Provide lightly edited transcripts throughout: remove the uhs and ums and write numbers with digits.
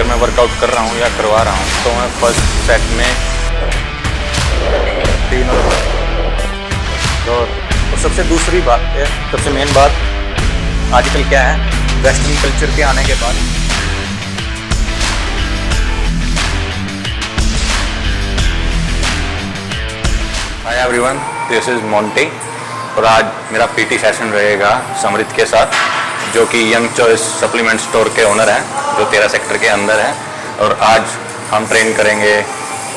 अगर मैं वर्कआउट कर रहा हूँ या करवा रहा हूँ तो मैं फर्स्ट सेट में तीनों और सबसे दूसरी बात है, सबसे मेन बात आजकल क्या है, वेस्टर्न कल्चर के आने के बाद hi everyone, this is Monty और आज मेरा पीटी सेशन रहेगा समृद्ध के साथ, जो कि यंग चॉइस सप्लीमेंट स्टोर के ओनर हैं, जो 13 सेक्टर के अंदर है। और आज हम ट्रेन करेंगे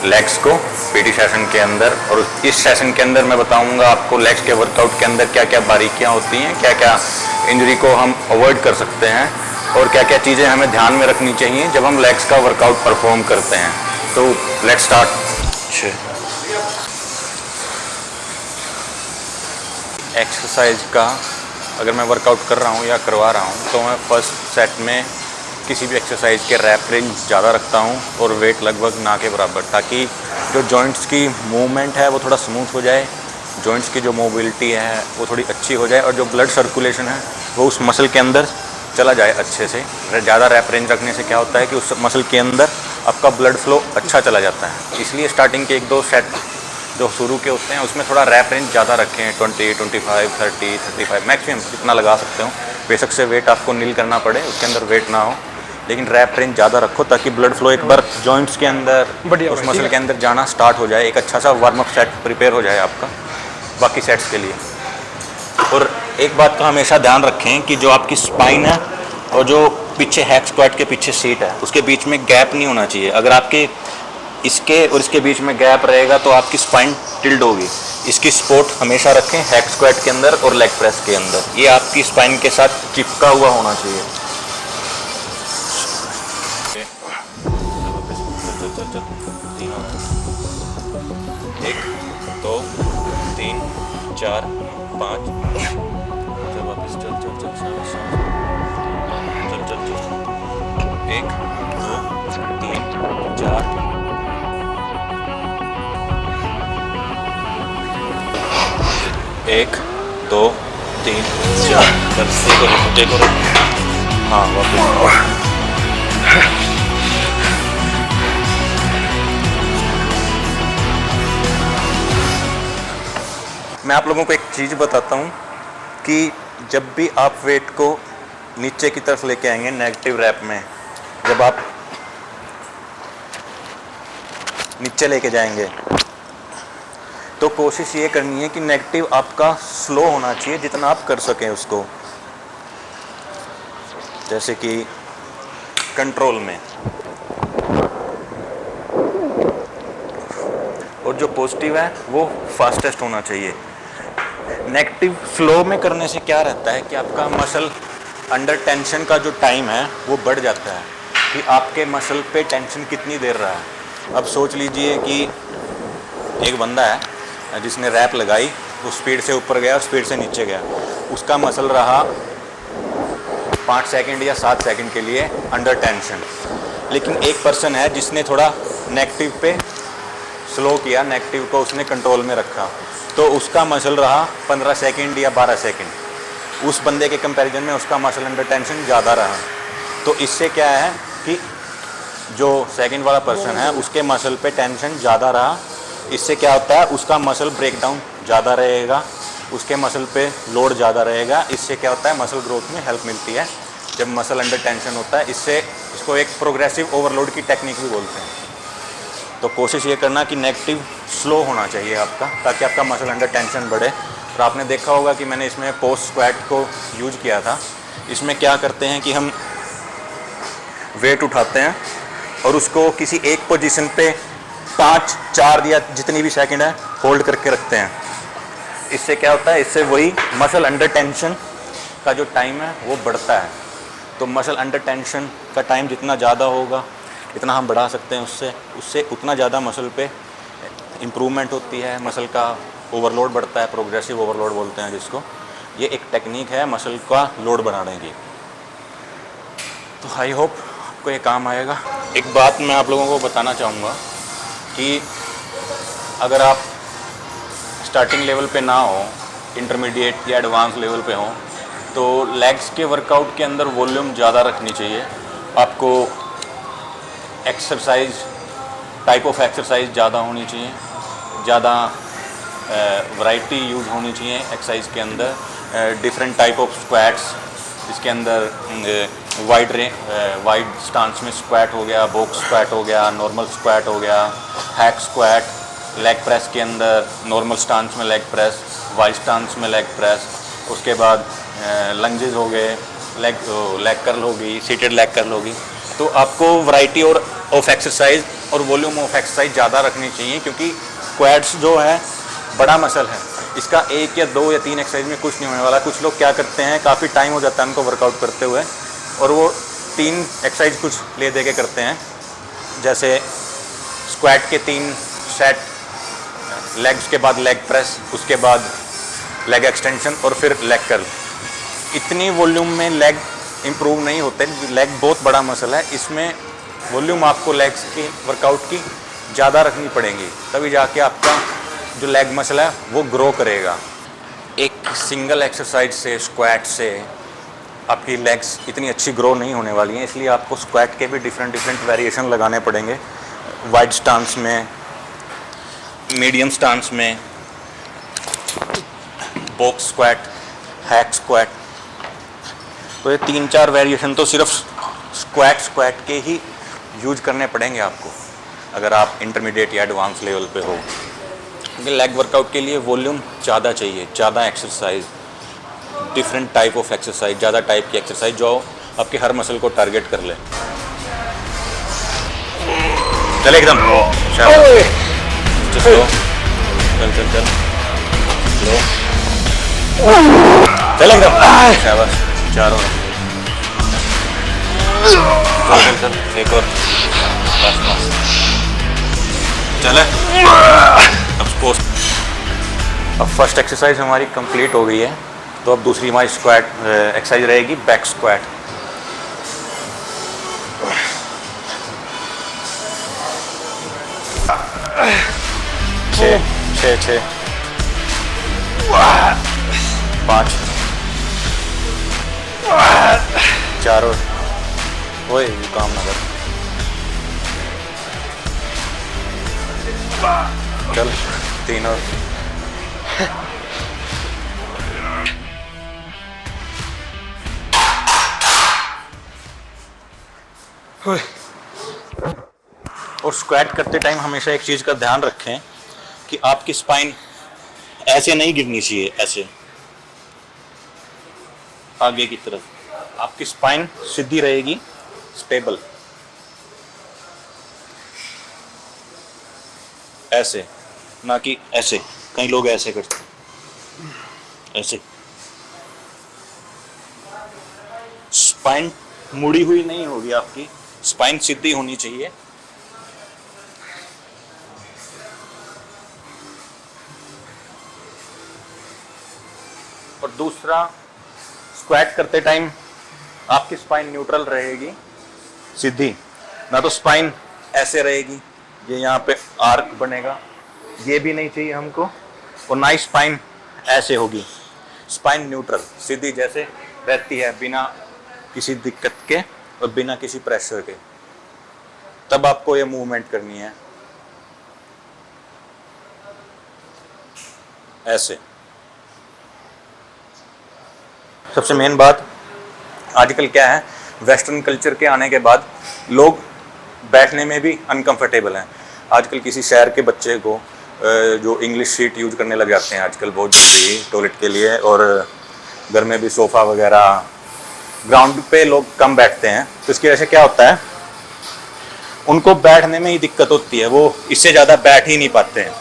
लेग्स को पीटी सेशन के अंदर। और इस सेशन के अंदर मैं बताऊंगा आपको लेग्स के वर्कआउट के अंदर क्या क्या बारीकियां होती हैं, क्या क्या इंजरी को हम अवॉइड कर सकते हैं और क्या क्या चीज़ें हमें ध्यान में रखनी चाहिए जब हम लेग्स का वर्कआउट परफॉर्म करते हैं। तो लेट्स स्टार्ट। एक्सरसाइज का अगर मैं वर्कआउट कर रहा हूँ या करवा रहा हूँ तो मैं फर्स्ट सेट में किसी भी एक्सरसाइज के रैप रेंज ज़्यादा रखता हूँ और वेट लगभग ना के बराबर, ताकि जो जॉइंट्स की मूवमेंट है वो थोड़ा स्मूथ हो जाए, जॉइंट्स की जो मोबिलिटी है वो थोड़ी अच्छी हो जाए और जो ब्लड सर्कुलेशन है वो उस मसल के अंदर चला जाए अच्छे से। ज़्यादा रैप रेंज रखने से क्या होता है कि उस मसल के अंदर आपका ब्लड फ्लो अच्छा चला जाता है। इसलिए स्टार्टिंग के 1-2 सेट जो शुरू के होते हैं उसमें थोड़ा रैप रेंज ज़्यादा रखें, 20, 25, 30, 35 मैक्सिमम जितना लगा सकते हो। बेशक से वेट आपको नील करना पड़े, उसके अंदर वेट ना हो, लेकिन रैप रेंज ज़्यादा रखो ताकि ब्लड फ्लो एक बार जॉइंट्स के अंदर उस मसल के अंदर जाना स्टार्ट हो जाए, एक अच्छा सा वार्म अप सेट प्रिपेयर हो जाए आपका बाकी सेट्स के लिए। और एक बात का हमेशा ध्यान रखें कि जो आपकी स्पाइन है और जो पीछे हैक स्क्वाट के पीछे सीट है उसके बीच में गैप नहीं होना चाहिए। अगर आपके इसके और इसके बीच में गैप रहेगा तो आपकी स्पाइन टिल्ड होगी। इसकी सपोर्ट हमेशा रखें हैक स्क्वाट के अंदर और लेग प्रेस के अंदर, ये आपकी स्पाइन के साथ चिपका हुआ होना चाहिए। एक, 2, 3, 4, 5, वापस चल चल चल चल चल चल 1, 2, 3, 4 1, 2, 3, 4 देखो हाँ वापस। मैं आप लोगों को एक चीज़ बताता हूँ कि जब भी आप वेट को नीचे की तरफ लेके आएंगे नेगेटिव रैप में, जब आप नीचे लेके जाएंगे तो कोशिश ये करनी है कि नेगेटिव आपका स्लो होना चाहिए जितना आप कर सकें उसको, जैसे कि कंट्रोल में। और जो पॉजिटिव है वो फास्टेस्ट होना चाहिए। नेगेटिव स्लो में करने से क्या रहता है कि आपका मसल अंडर टेंशन का जो टाइम है वो बढ़ जाता है कि आपके मसल पे टेंशन कितनी देर रहा है। अब सोच लीजिए कि एक बंदा है जिसने रैप लगाई, वो स्पीड से ऊपर गया और स्पीड से नीचे गया, उसका मसल रहा 5 सेकंड या 7 सेकंड के लिए अंडर टेंशन। लेकिन एक पर्सन है जिसने थोड़ा नेगेटिव पे स्लो किया, नेगेटिव को उसने कंट्रोल में रखा, तो उसका मसल रहा 15 सेकंड या 12 सेकंड। उस बंदे के कंपैरिजन में उसका मसल अंडर टेंशन ज़्यादा रहा। तो इससे क्या है कि जो सेकंड वाला पर्सन है उसके मसल पे टेंशन ज़्यादा रहा, इससे क्या होता है उसका मसल ब्रेकडाउन ज़्यादा रहेगा, उसके मसल पे लोड ज़्यादा रहेगा। इससे क्या होता है मसल ग्रोथ में हेल्प मिलती है जब मसल अंडर टेंशन होता है। इसको एक प्रोग्रेसिव ओवरलोड की टेक्निक भी बोलते हैं। तो कोशिश ये करना कि नेगेटिव स्लो होना चाहिए आपका, ताकि आपका मसल अंडर टेंशन बढ़े। और आपने देखा होगा कि मैंने इसमें पोस्ट स्क्वाट को यूज किया था। इसमें क्या करते हैं कि हम वेट उठाते हैं और उसको किसी एक पोजीशन पे 5, 4 या जितनी भी सेकंड है होल्ड करके रखते हैं। इससे क्या होता है, इससे वही मसल अंडर टेंशन का जो टाइम है वो बढ़ता है। तो मसल अंडर टेंशन का टाइम जितना ज़्यादा होगा इतना हम बढ़ा सकते हैं, उससे उतना ज़्यादा मसल पे इम्प्रूवमेंट होती है, मसल का ओवरलोड बढ़ता है, प्रोग्रेसिव ओवरलोड बोलते हैं जिसको। ये एक टेक्निक है मसल का लोड बढ़ाने की। तो आई होप आपको ये काम आएगा। एक बात मैं आप लोगों को बताना चाहूँगा कि अगर आप स्टार्टिंग लेवल पे ना हो, इंटरमीडिएट या एडवांस लेवल पे हो, तो लेग्स के वर्कआउट के अंदर वॉल्यूम ज़्यादा रखनी चाहिए। आपको एक्सरसाइज, टाइप ऑफ एक्सरसाइज ज़्यादा होनी चाहिए, ज़्यादा वैरायटी यूज़ होनी चाहिए एक्सरसाइज के अंदर। डिफरेंट टाइप ऑफ स्क्वाट्स, इसके अंदर वाइड स्टांस में स्क्वाट हो गया, बॉक्स स्क्वाट हो गया, नॉर्मल स्क्वाट हो गया, हैक स्क्वाट, लेग प्रेस के अंदर नॉर्मल स्टांस में लेग प्रेस, वाइड स्टांस में लेग प्रेस, उसके बाद लंजेस हो गए, लेग कर्ल होगी, सीटेड लेग कर्ल होगी। तो आपको वैरायटी और ऑफ एक्सरसाइज और वॉल्यूम ऑफ एक्सरसाइज ज़्यादा रखनी चाहिए, क्योंकि क्वाड्स जो है बड़ा मसल है, इसका 1 या 2 या 3 एक्सरसाइज में कुछ नहीं होने वाला। कुछ लोग क्या करते हैं, काफ़ी टाइम हो जाता है उनको वर्कआउट करते हुए और वो 3 एक्सरसाइज कुछ ले दे के करते हैं, जैसे स्क्वाट के 3 सेट, लेग्स के बाद लेग प्रेस, उसके बाद लेग एक्सटेंशन और फिर लेग कर्ल। इतनी वॉल्यूम में लेग इम्प्रूव नहीं होते, लेग बहुत बड़ा मसल है, इसमें वॉल्यूम आपको लेग्स की वर्कआउट की ज़्यादा रखनी पड़ेगी, तभी जाके आपका जो लेग मसल है वो ग्रो करेगा। एक सिंगल एक्सरसाइज से, स्क्वाट से आपकी लेग्स इतनी अच्छी ग्रो नहीं होने वाली हैं, इसलिए आपको स्क्वाट के भी डिफरेंट वेरिएशन लगाने पड़ेंगे, वाइड स्टांस में, मीडियम स्टांस में, बॉक्स स्क्वाट, हैक स्क्वाट। तो ये 3-4 वेरिएशन तो सिर्फ स्क्वाट के ही यूज करने पड़ेंगे आपको, अगर आप इंटरमीडिएट या एडवांस लेवल पे हो। क्योंकि लेग वर्कआउट के लिए वॉल्यूम ज़्यादा चाहिए, ज़्यादा exercise, different type of exercise, ज़्यादा टाइप की एक्सरसाइज जो आपके हर मसल को टारगेट कर ले। चल एकदम चल एकदम शाबाश, 4 और चल एक और, बस चले। अब सपोज अब फर्स्ट एक्सरसाइज हमारी कंप्लीट हो गई है, तो अब दूसरी हमारी स्क्वाट एक्सरसाइज रहेगी बैक स्क्वाट। छः 5 4 और वही काम ना कर, चल 3 और स्क्वाट करते टाइम हमेशा एक चीज़ का ध्यान रखें कि आपकी स्पाइन ऐसे नहीं गिरनी चाहिए, ऐसे आगे की तरफ आपकी स्पाइन सीधी रहेगी, स्टेबल, ऐसे ना कि ऐसे। कई लोग ऐसे करते हैं, ऐसे स्पाइन मुड़ी हुई नहीं होगी, आपकी स्पाइन सीधी होनी चाहिए। और दूसरा, स्क्वाट करते टाइम आपकी स्पाइन न्यूट्रल रहेगी, सीधी, ना तो स्पाइन ऐसे रहेगी, ये यहाँ पे आर्क बनेगा, ये भी नहीं चाहिए हमको, और ना ही स्पाइन ऐसे होगी। स्पाइन न्यूट्रल, सीधी जैसे रहती है, बिना किसी दिक्कत के और बिना किसी प्रेशर के, तब आपको ये मूवमेंट करनी है, ऐसे। सबसे मेन बात आजकल क्या है, वेस्टर्न कल्चर के आने के बाद लोग बैठने में भी अनकंफर्टेबल हैं। आजकल किसी शहर के बच्चे को जो इंग्लिश सीट यूज करने लग जाते हैं आजकल बहुत जल्दी टॉयलेट के लिए, और घर में भी सोफ़ा वगैरह, ग्राउंड पे लोग कम बैठते हैं, तो इसकी वजह से क्या होता है, उनको बैठने में ही दिक्कत होती है, वो इससे ज़्यादा बैठ ही नहीं पाते हैं।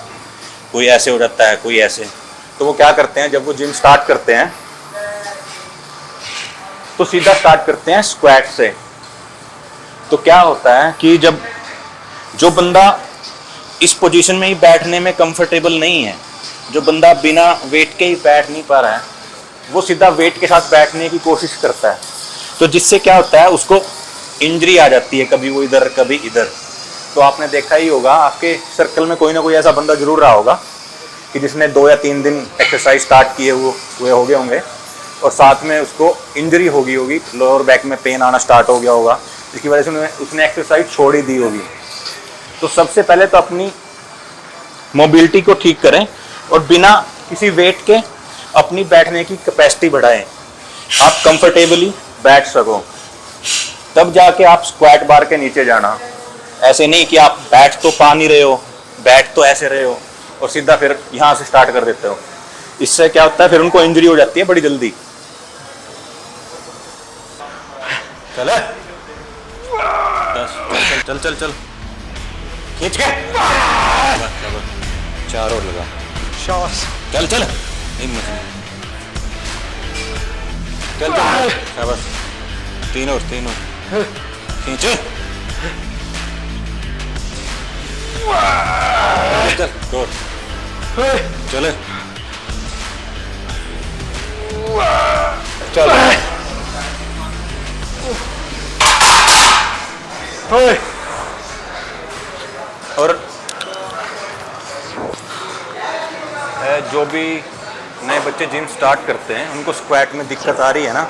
कोई ऐसे हो जाता है, कोई ऐसे। तो वो क्या करते हैं, जब वो जिम स्टार्ट करते हैं तो सीधा स्टार्ट करते हैं स्क्वाट से। तो क्या होता है कि जब जो बंदा इस पोजीशन में ही बैठने में कंफर्टेबल नहीं है, जो बंदा बिना वेट के ही बैठ नहीं पा रहा है, वो सीधा वेट के साथ बैठने की कोशिश करता है, तो जिससे क्या होता है, उसको इंजरी आ जाती है, कभी वो इधर कभी इधर। तो आपने देखा ही होगा, आपके सर्कल में कोई ना कोई ऐसा बंदा जरूर रहा होगा कि जिसने 2 या 3 दिन एक्सरसाइज स्टार्ट किए हुए हो गए होंगे, और साथ में उसको इंजरी होगी, लोअर बैक में पेन आना स्टार्ट हो गया होगा, इसकी वजह से उसने एक्सरसाइज छोड़ ही दी होगी। तो सबसे पहले तो अपनी मोबिलिटी को ठीक करें और बिना किसी वेट के अपनी बैठने की कैपेसिटी बढ़ाएं, आप कंफर्टेबली बैठ सको, तब जाके आप स्क्वाट बार के नीचे जाना। ऐसे नहीं कि आप बैठ तो पा नहीं रहे हो, बैठ तो ऐसे रहे हो और सीधा फिर यहाँ से स्टार्ट कर देते हो। इससे क्या होता है, फिर उनको इंजरी हो जाती है बड़ी जल्दी। चल चल चल चल खींच के 4 और लगा। चल चल हिम्मत नहीं, चल चल शाबाश, 3 और खींच, चल गोर, चल चल और जो भी नए बच्चे जिम स्टार्ट करते हैं उनको स्क्वाट में दिक्कत आ रही है ना,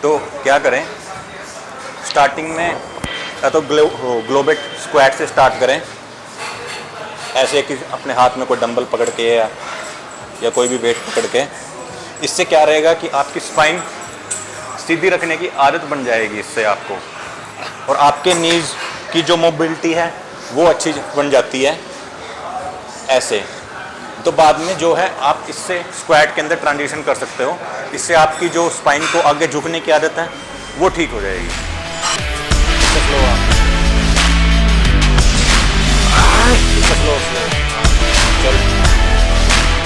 तो क्या करें, स्टार्टिंग में या तो ग्लोबेट स्क्वाट से स्टार्ट करें, ऐसे कि अपने हाथ में कोई डंबल पकड़ के या कोई भी वेट पकड़ के। इससे क्या रहेगा कि आपकी स्पाइन सीधी रखने की आदत बन जाएगी इससे आपको, और आपके नीज की जो मोबिलिटी है वो अच्छी बन जाती है ऐसे। तो बाद में जो है आप इससे स्क्वाट के अंदर ट्रांजिशन कर सकते हो, इससे आपकी जो स्पाइन को आगे झुकने की आदत है वो ठीक हो जाएगी। स्लो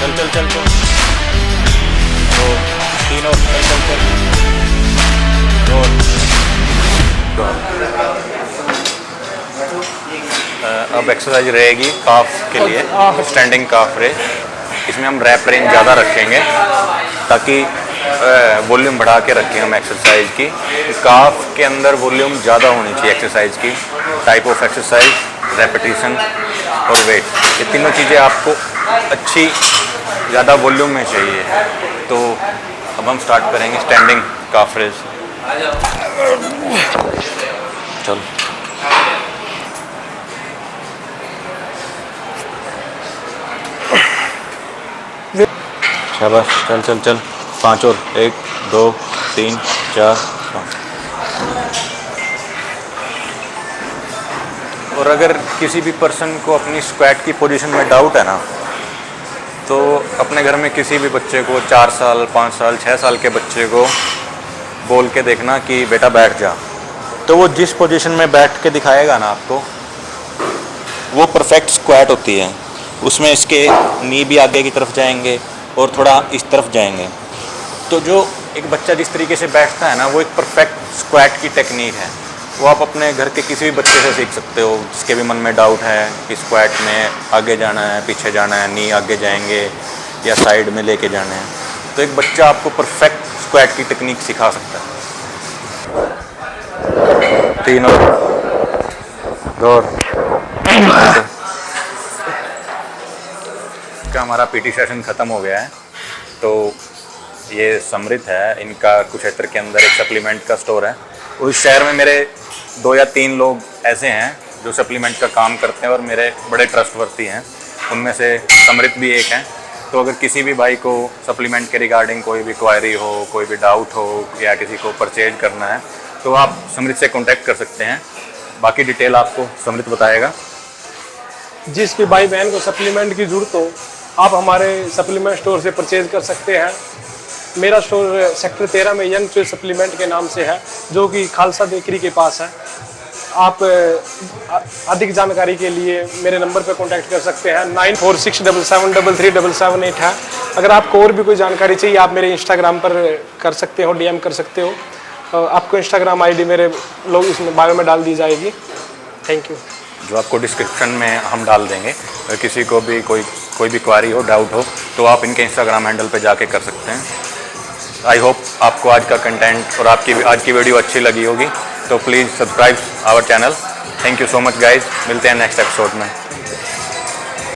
चल चल चल चल तो 3 और चल चल अब एक्सरसाइज रहेगी काफ के लिए, स्टैंडिंग काफ रेज। इसमें हम रैप रेंज ज़्यादा रखेंगे ताकि वॉल्यूम बढ़ा के रखें हम एक्सरसाइज की। काफ के अंदर वॉल्यूम ज़्यादा होनी चाहिए एक्सरसाइज की। टाइप ऑफ एक्सरसाइज, रेपिटेशन और वेट, ये तीनों चीज़ें आपको अच्छी ज़्यादा वॉल्यूम में चाहिए। तो अब हम स्टार्ट करेंगे स्टैंडिंग काफ रेज। चल शाबाश, चल चल चल 5 और 1 2 3 4 5। और अगर किसी भी पर्सन को अपनी स्क्वाट की पोजीशन में डाउट है ना, तो अपने घर में किसी भी बच्चे को 4 साल 5 साल 6 साल के बच्चे को बोल के देखना कि बेटा बैठ जा, तो वो जिस पोजीशन में बैठ के दिखाएगा ना आपको, वो परफेक्ट स्क्वाट होती है। उसमें इसके नी भी आगे की तरफ जाएंगे और थोड़ा इस तरफ जाएंगे। तो जो एक बच्चा जिस तरीके से बैठता है ना, वो एक परफेक्ट स्क्वाट की टेक्निक है। वो आप अपने घर के किसी भी बच्चे से सीख सकते हो जिसके भी मन में डाउट है कि स्क्वाट में आगे जाना है पीछे जाना है, नी आगे जाएंगे या साइड में लेके जाना है, तो एक बच्चा आपको परफेक्ट स्क्वाट की टेक्निक सिखा सकता है। 3 और 2 का हमारा पीटी सेशन ख़त्म हो गया है। तो ये समृद्ध है, इनका कुरुक्षेत्र के अंदर एक सप्लीमेंट का स्टोर है। उस शहर में मेरे 2 या 3 लोग ऐसे हैं जो सप्लीमेंट का काम करते हैं और मेरे बड़े ट्रस्टवर्थी हैं, उनमें से समृद्ध भी एक हैं। तो अगर किसी भी भाई को सप्लीमेंट के रिगार्डिंग कोई भी क्वायरी हो, कोई भी डाउट हो या किसी को परचेज करना है, तो आप समृद्ध से कॉन्टैक्ट कर सकते हैं। बाकी डिटेल आपको समृद्ध बताएगा। जिस भी भाई बहन को सप्लीमेंट की ज़रूरत हो, आप हमारे सप्लीमेंट स्टोर से परचेज कर सकते हैं। मेरा स्टोर सेक्टर 13 में यंग चॉइस सप्लीमेंट के नाम से है, जो कि खालसा बेकरी के पास है। आप अधिक जानकारी के लिए मेरे नंबर पर कांटेक्ट कर सकते हैं। 9467737778 है। अगर आपको और भी कोई जानकारी चाहिए, आप मेरे इंस्टाग्राम पर कर सकते हो, DM कर सकते हो। आपको इंस्टाग्राम ID मेरे लोग इसमें बायो में डाल दी जाएगी। Thank you. जो आपको डिस्क्रिप्शन में हम डाल देंगे। अगर किसी को भी कोई भी क्वारी हो, डाउट हो, तो आप इनके इंस्टाग्राम हैंडल पे जाके कर सकते हैं। आई होप आपको आज का कंटेंट और आज की वीडियो अच्छी लगी होगी। तो please subscribe our channel. Thank you so much guys. मिलते हैं नेक्स्ट एपिसोड में।